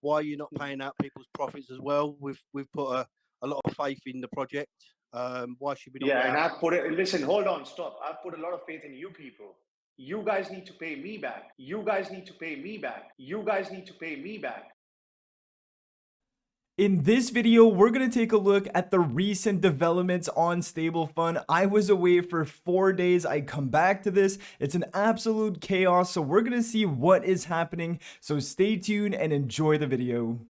why are you not paying out people's profits as well? We've put a lot of faith in the project. Why should we not Yeah, get and out? I put it, listen, hold on, stop. I put a lot of faith in you people. You guys need to pay me back. You guys need to pay me back. You guys need to pay me back. In this video, we're going to take a look at the recent developments on Stablefund. I was away for 4 days. I come back to this. It's an absolute chaos. So we're going to see what is happening. So stay tuned and enjoy the video.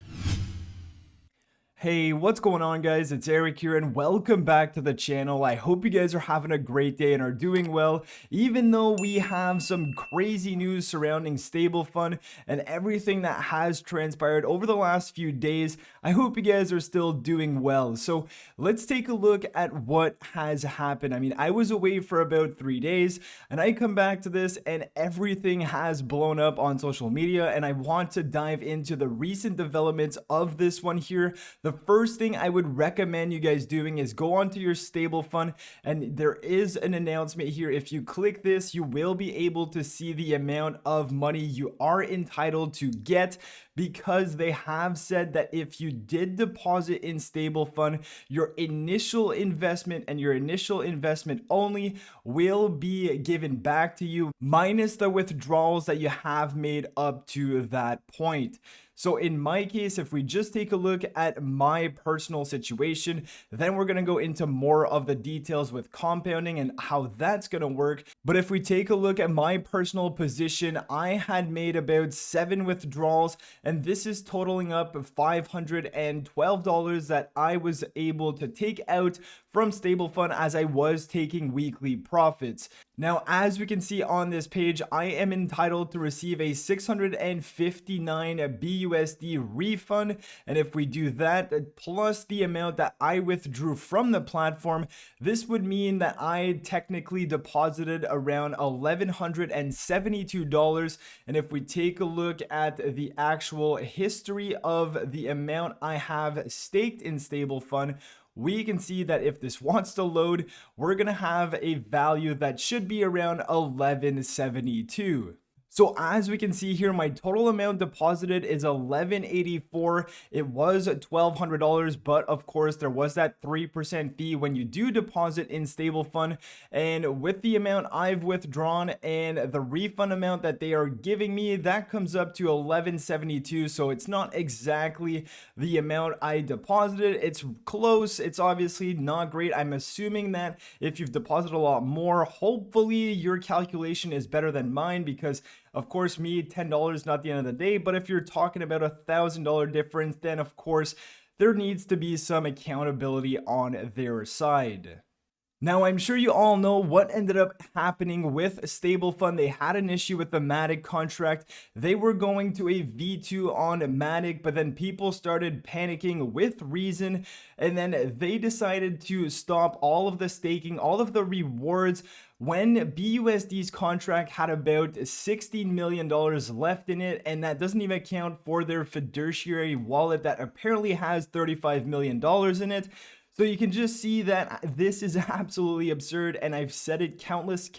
Hey, what's going on, guys? It's Eric here and welcome back to the channel. I hope you guys are having a great day and are doing well, even though we have some crazy news surrounding Stablefund and everything that has transpired over the last few days. I hope you guys are still doing well. So let's take a look at what has happened. I mean, I was away for about 3 days and I come back to this and everything has blown up on social media, and I want to dive into the recent developments of this one here. The first thing I would recommend you guys doing is go onto your Stablefund, and there is an announcement here. If you click this, you will be able to see the amount of money you are entitled to get, because they have said that if you did deposit in Stablefund, your initial investment and your initial investment only will be given back to you, minus the withdrawals that you have made up to that point. So in my case, if we just take a look at my personal situation, then we're going to go into more of the details with compounding and how that's going to work. But if we take a look at my personal position, I had made about 7 withdrawals, and this is totaling up $512 that I was able to take out from Stablefund as I was taking weekly profits. Now, as we can see on this page, I am entitled to receive a 659 BUSD refund. And if we do that, plus the amount that I withdrew from the platform, this would mean that I technically deposited around $1,172. And if we take a look at the actual history of the amount I have staked in Stablefund, we can see that if this wants to load, we're going to have a value that should be around 1172. So as we can see here, my total amount deposited is $1184. It was $1,200, but of course there was that 3% fee when you do deposit in Stablefund. And with the amount I've withdrawn and the refund amount that they are giving me, that comes up to $1172. So it's not exactly the amount I deposited. It's close. It's obviously not great. I'm assuming that if you've deposited a lot more, hopefully your calculation is better than mine, because of course, me, $10 not the end of the day, but if you're talking about $1,000 difference, then of course, there needs to be some accountability on their side. Now, I'm sure you all know what ended up happening with Stablefund. They had an issue with the Matic contract. They were going to a V2 on Matic, but then people started panicking with reason, and then they decided to stop all of the staking, all of the rewards, when BUSD's contract had about $16 million left in it, and that doesn't even account for their fiduciary wallet that apparently has $35 million in it. So you can just see that this is absolutely absurd, and I've said it countless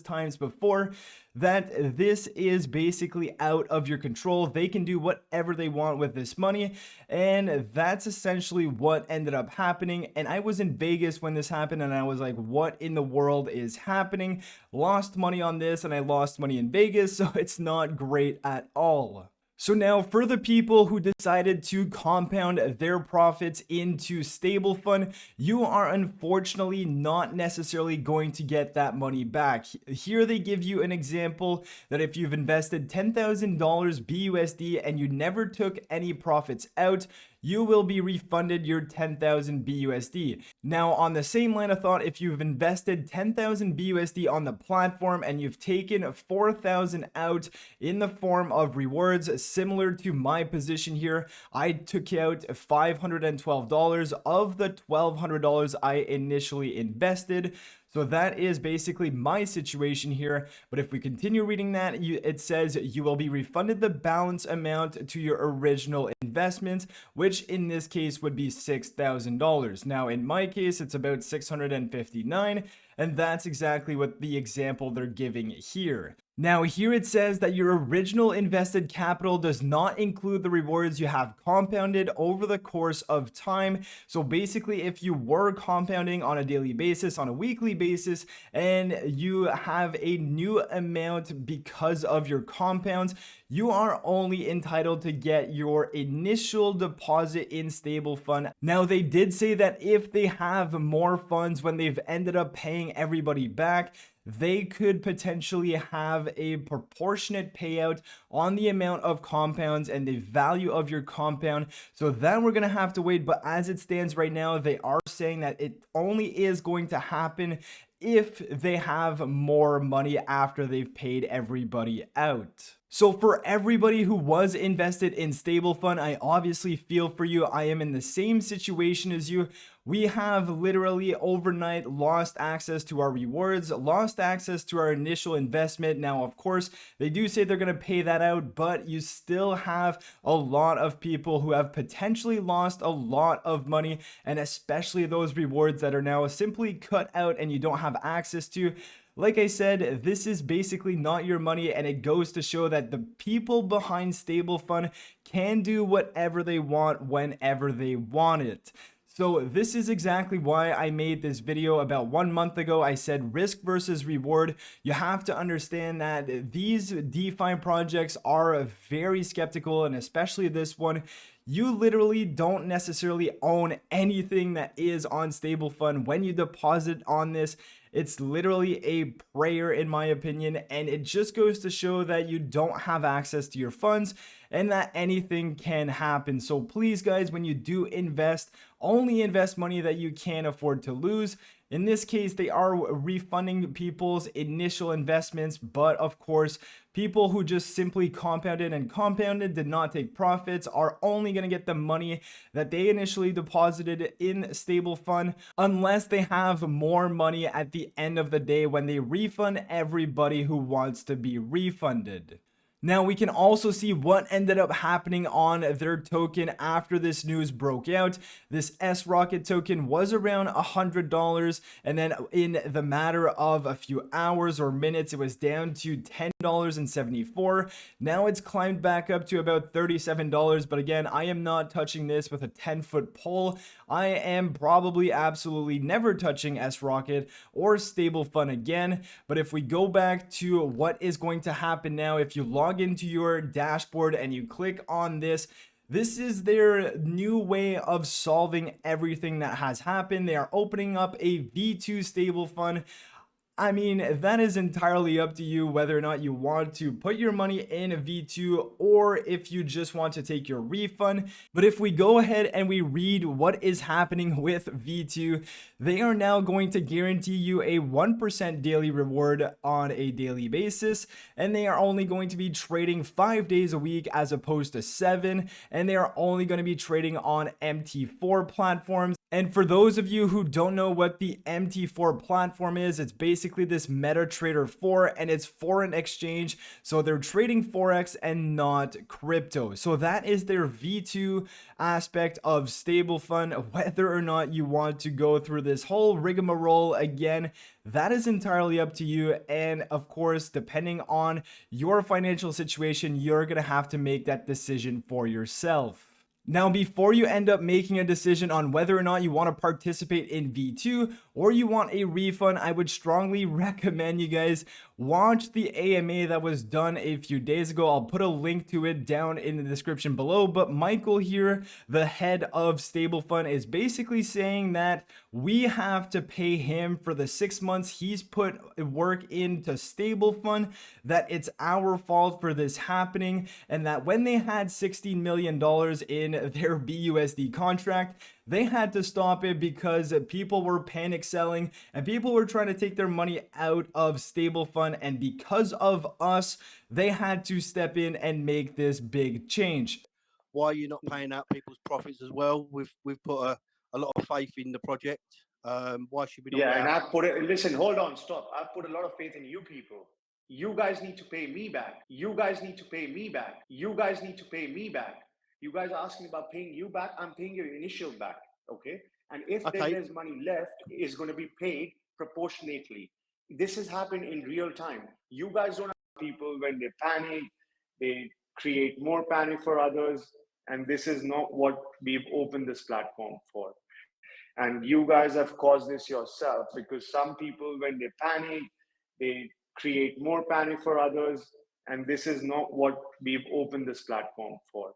times before that this is basically out of your control. They can do whatever they want with this money, and that's essentially what ended up happening. And I was in Vegas when this happened, and I was like, what in the world is happening? Lost money on this, and I lost money in Vegas, so it's not great at all. So now, for the people who decided to compound their profits into Stablefund, you are unfortunately not necessarily going to get that money back. Here they give you an example that if you've invested $10,000 BUSD and you never took any profits out, you will be refunded your 10,000 BUSD. Now, on the same line of thought, if you've invested 10,000 BUSD on the platform and you've taken 4,000 out in the form of rewards, similar to my position here, I took out $512 of the $1,200 I initially invested. So that is basically my situation here. But if we continue reading that, it says you will be refunded the balance amount to your original investment, which in this case would be $6,000. Now, in my case, it's about 659, and that's exactly what the example they're giving here. Now, here it says that your original invested capital does not include the rewards you have compounded over the course of time. So basically, if you were compounding on a daily basis, on a weekly basis, and you have a new amount because of your compounds, you are only entitled to get your initial deposit in Stablefund. Now, they did say that if they have more funds when they've ended up paying everybody back, they could potentially have a proportionate payout on the amount of compounds and the value of your compound. So then we're going to have to wait. But as it stands right now, they are saying that it only is going to happen if they have more money after they've paid everybody out. So for everybody who was invested in Stablefund, I obviously feel for you. I am in the same situation as you. We have literally overnight lost access to our rewards, lost access to our initial investment. Now, of course, they do say they're going to pay that out, but you still have a lot of people who have potentially lost a lot of money, and especially those rewards that are now simply cut out and you don't have access to. Like I said, this is basically not your money, and it goes to show that the people behind Stablefund can do whatever they want whenever they want it. So this is exactly why I made this video about 1 month ago. I said risk versus reward. You have to understand that these DeFi projects are very skeptical, and especially this one. You literally don't necessarily own anything that is on Stablefund when you deposit on this. It's literally a prayer, in my opinion, and it just goes to show that you don't have access to your funds and that anything can happen. So please, guys, when you do invest, only invest money that you can afford to lose. In this case, they are refunding people's initial investments, but of course, people who just simply compounded and compounded, did not take profits, are only going to get the money that they initially deposited in Stablefund, unless they have more money at the end of the day when they refund everybody who wants to be refunded. Now, we can also see what ended up happening on their token after this news broke out. This S-Rocket token was around $100, and then in the matter of a few hours or minutes, it was down to $10.74. Now it's climbed back up to about $37, but again, I am not touching this with a 10-foot pole. I am probably absolutely never touching S-Rocket or Stablefund again. But if we go back to what is going to happen now, if you log into your dashboard and you click on this, this is their new way of solving everything that has happened. They are opening up a V2 Stablefund. I mean, that is entirely up to you whether or not you want to put your money in a V2 or if you just want to take your refund. But if we go ahead and we read what is happening with V2, they are now going to guarantee you a 1% daily reward on a daily basis, and they are only going to be trading 5 days a week as opposed to 7, and they are only going to be trading on MT4 platforms. And for those of you who don't know what the MT4 platform is, it's basically this MetaTrader 4, and it's foreign exchange. So they're trading Forex and not crypto. So that is their V2 aspect of Stablefund. Whether or not you want to go through this whole rigmarole again, that is entirely up to you. And of course, depending on your financial situation, you're going to have to make that decision for yourself. Now, before you end up making a decision on whether or not you want to participate in V2 or you want a refund, I would strongly recommend you guys watch the AMA that was done a few days ago. I'll put a link to it down in the description below. But Michael here, the head of Stablefund, is basically saying that we have to pay him for the 6 months he's put work into Stablefund, that it's our fault for this happening, and that when they had $16 million in their BUSD contract, they had to stop it because people were panic selling and people were trying to take their money out of Stablefund, and because of us, they had to step in and make this big change. Why are you not paying out people's profits as well? We've put a lot of faith in the project. Why should we not? Yeah, and I put it, listen, hold on, stop. I put a lot of faith in you people. You guys need to pay me back. You guys need to pay me back. You guys need to pay me back. You guys are asking about paying you back. I'm paying your initial back. Okay. And if there's money left, it's going to be paid proportionately. This has happened in real time. You guys don't have people, when they panic, they create more panic for others. And this is not what we've opened this platform for. And you guys have caused this yourself, because some people, when they panic, they create more panic for others. And this is not what we've opened this platform for.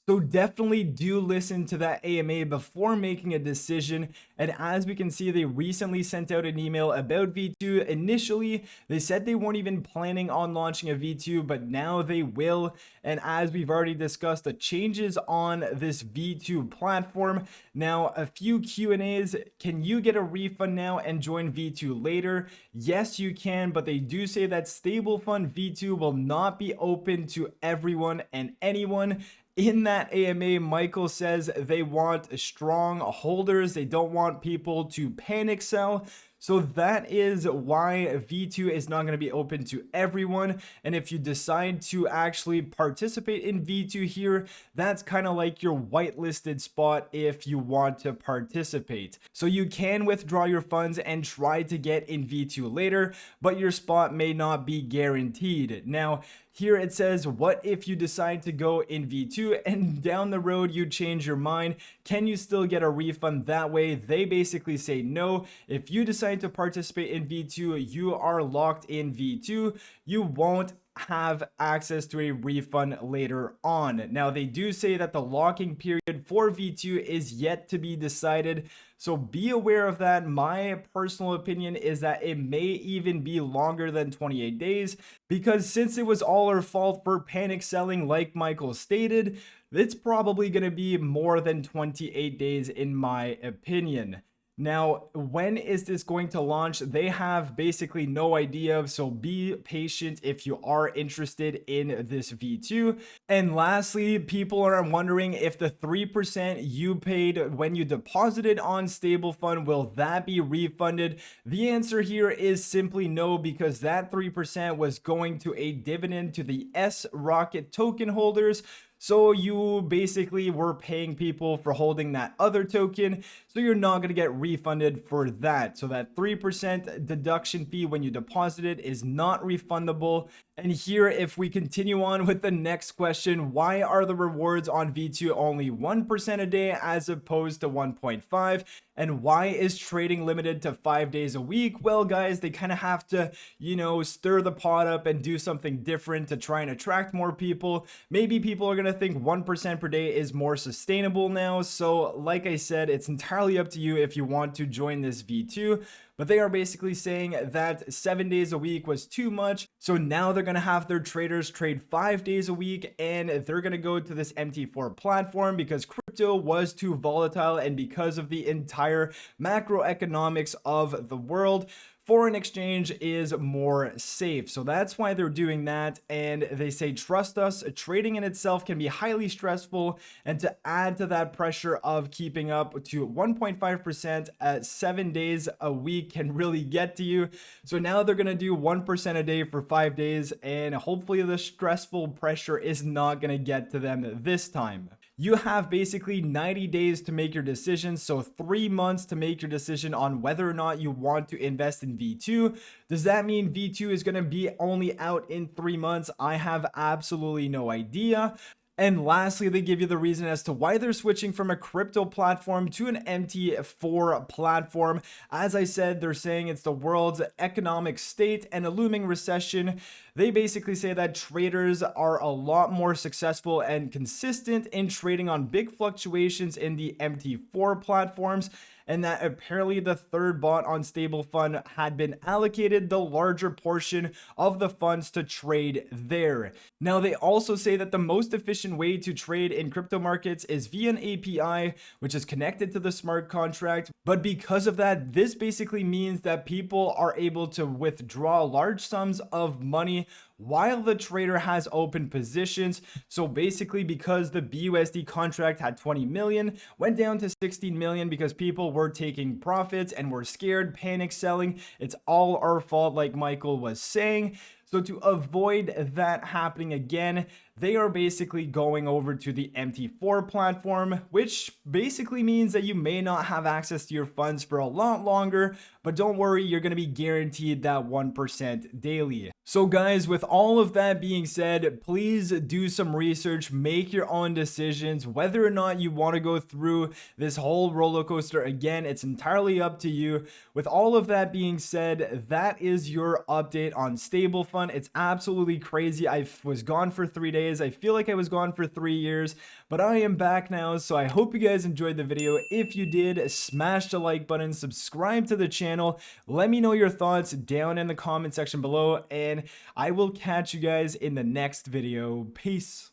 So definitely do listen to that AMA before making a decision. And as we can see, they recently sent out an email about V2. Initially, they said they weren't even planning on launching a V2, but now they will. And as we've already discussed, the changes on this V2 platform. Now, a few Q&As. Can you get a refund now and join V2 later? Yes, you can, but they do say that Stablefund V2 will not be open to everyone and anyone. In that AMA, Michael says they want strong holders. They don't want people to panic sell. So that is why V2 is not going to be open to everyone. And if you decide to actually participate in V2 here, that's kind of like your whitelisted spot if you want to participate. So you can withdraw your funds and try to get in V2 later, but your spot may not be guaranteed. Now, here it says, what if you decide to go in V2 and down the road you change your mind? Can you still get a refund that way? They basically say no. If you decide to participate in V2, you are locked in V2. You won't have access to a refund later on. Now, they do say that the locking period for V2 is yet to be decided, so be aware of that. My personal opinion is that it may even be longer than 28 days, because since it was all our fault for panic selling, like Michael stated, it's probably going to be more than 28 days in my opinion. Now, when is this going to launch? They have basically no idea, so be patient if you are interested in this V2. And lastly, people are wondering if the 3% you paid when you deposited on Stablefund, will that be refunded? The answer here is simply no, because that 3% was going to a dividend to the S Rocket token holders. So you basically were paying people for holding that other token, so you're not going to get refunded for that. So that 3% deduction fee when you deposit it is not refundable. And here, if we continue on with the next question, why are the rewards on V2 only 1% a day as opposed to 1.5? And why is trading limited to 5 days a week? Well, guys, they kind of have to, stir the pot up and do something different to try and attract more people. Maybe people are going to think 1% per day is more sustainable now. So like I said, it's entirely up to you if you want to join this V2. But they are basically saying that 7 days a week was too much. So now they're going to have their traders trade 5 days a week, and they're going to go to this MT4 platform because crypto was too volatile, and because of the entire macroeconomics of the world, foreign exchange is more safe. So that's why they're doing that. And they say, trust us, trading in itself can be highly stressful. And to add to that pressure of keeping up to 1.5% at 7 days a week can really get to you. So now they're going to do 1% a day for 5 days. And hopefully the stressful pressure is not going to get to them this time. You have basically 90 days to make your decision, so 3 months to make your decision on whether or not you want to invest in V2. Does that mean V2 is going to be only out in 3 months? I have absolutely no idea. And lastly, they give you the reason as to why they're switching from a crypto platform to an MT4 platform. As I said, they're saying it's the world's economic state and a looming recession. They basically say that traders are a lot more successful and consistent in trading on big fluctuations in the MT4 platforms, and that apparently the third bot on Stablefund had been allocated the larger portion of the funds to trade there. Now, they also say that the most efficient way to trade in crypto markets is via an API, which is connected to the smart contract. But because of that, this basically means that people are able to withdraw large sums of money while the trader has open positions. So basically, because the BUSD contract had 20 million, went down to 16 million because people were taking profits and were scared, panic selling. It's all our fault, like Michael was saying. So to avoid that happening again, they are basically going over to the MT4 platform, which basically means that you may not have access to your funds for a lot longer, but don't worry, you're going to be guaranteed that 1% daily. So guys, with all of that being said, please do some research, make your own decisions, whether or not you want to go through this whole roller coaster again, it's entirely up to you. With all of that being said, that is your update on Stablefund. It's absolutely crazy. I was gone for 3 days. I feel like I was gone for 3 years, but I am back now. So I hope you guys enjoyed the video. If you did, smash the like button, subscribe to the channel. Let me know your thoughts down in the comment section below, and I will catch you guys in the next video. Peace.